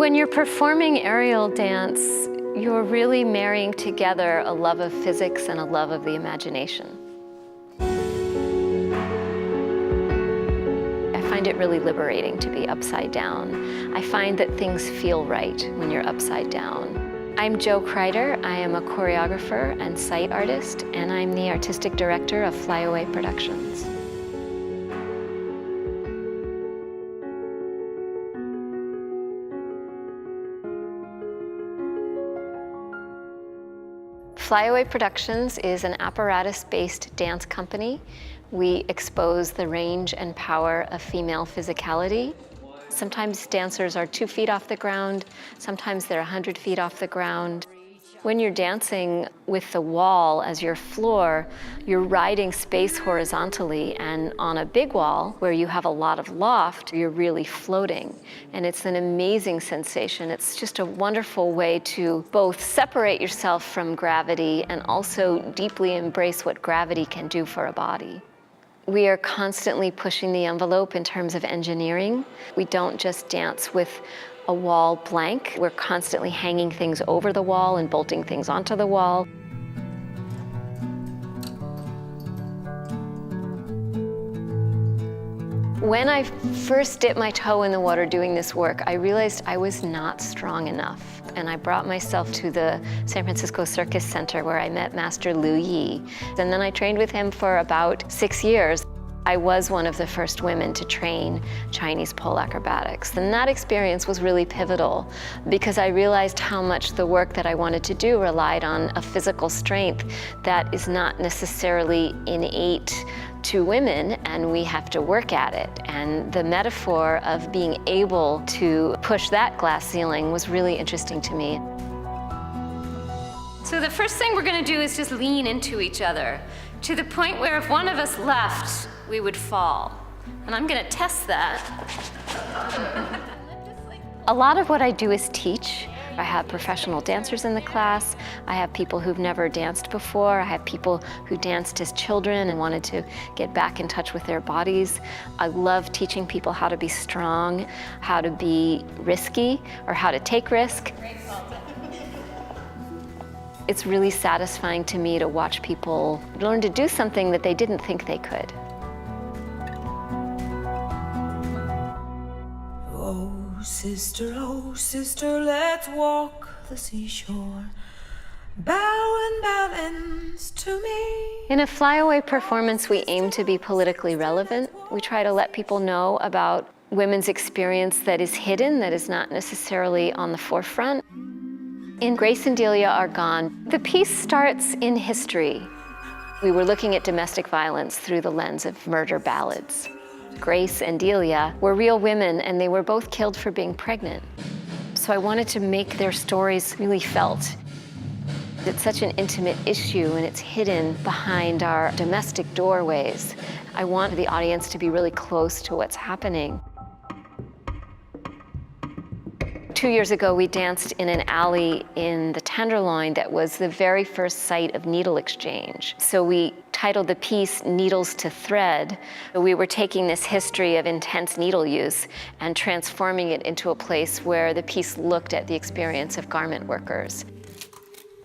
When you're performing aerial dance, you're really marrying together a love of physics and a love of the imagination. I find it really liberating to be upside down. I find that things feel right when you're upside down. I'm Jo Kreiter. I am a choreographer and sight artist, and I'm the artistic director of Flyaway Productions. Flyaway Productions is an apparatus-based dance company. We expose the range and power of female physicality. Sometimes dancers are 2 feet off the ground, sometimes they're 100 feet off the ground. When you're dancing with the wall as your floor, you're riding space horizontally, and on a big wall where you have a lot of loft, you're really floating. And it's an amazing sensation. It's just a wonderful way to both separate yourself from gravity and also deeply embrace what gravity can do for a body. We are constantly pushing the envelope in terms of engineering. We don't just dance with a wall blank. We're constantly hanging things over the wall and bolting things onto the wall. When I first dipped my toe in the water doing this work, I realized I was not strong enough. And I brought myself to the San Francisco Circus Center where I met Master Louie. And then I trained with him for about 6 years. I was one of the first women to train Chinese pole acrobatics. And that experience was really pivotal because I realized how much the work that I wanted to do relied on a physical strength that is not necessarily innate to women, and we have to work at it. And the metaphor of being able to push that glass ceiling was really interesting to me. So the first thing we're gonna do is just lean into each other to the point where if one of us left, we would fall. And I'm gonna test that. A lot of what I do is teach. I have professional dancers in the class. I have people who've never danced before. I have people who danced as children and wanted to get back in touch with their bodies. I love teaching people how to be strong, how to be risky, or how to take risk. It's really satisfying to me to watch people learn to do something that they didn't think they could. Oh sister, let's walk the seashore. Bow and balance to me. In a Flyaway performance, we aim to be politically relevant. We try to let people know about women's experience that is hidden, that is not necessarily on the forefront. In Grace and Delia Are Gone, the piece starts in history. We were looking at domestic violence through the lens of murder ballads. Grace and Delia were real women, and they were both killed for being pregnant. So I wanted to make their stories really felt. It's such an intimate issue, and it's hidden behind our domestic doorways. I want the audience to be really close to what's happening. 2 years ago, we danced in an alley in the Tenderloin that was the very first site of needle exchange. So we titled the piece Needles to Thread. We were taking this history of intense needle use and transforming it into a place where the piece looked at the experience of garment workers.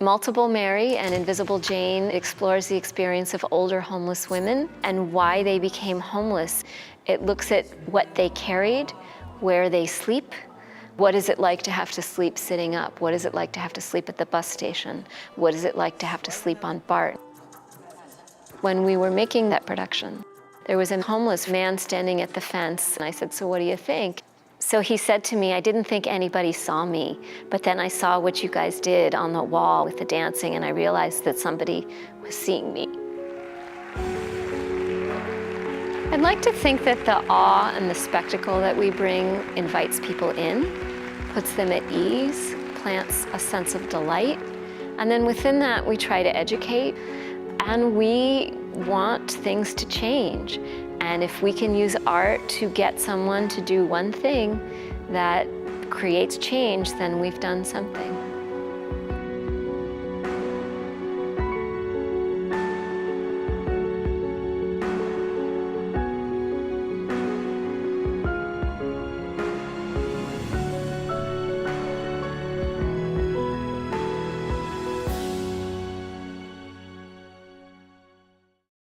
Multiple Mary and Invisible Jane explores the experience of older homeless women and why they became homeless. It looks at what they carried, where they sleep. What is it like to have to sleep sitting up? What is it like to have to sleep at the bus station? What is it like to have to sleep on BART? When we were making that production, there was a homeless man standing at the fence, and I said, "So what do you think?" So he said to me, "I didn't think anybody saw me, but then I saw what you guys did on the wall with the dancing, and I realized that somebody was seeing me." I'd like to think that the awe and the spectacle that we bring invites people in, puts them at ease, plants a sense of delight, and then within that we try to educate, and we want things to change. And if we can use art to get someone to do one thing that creates change, then we've done something.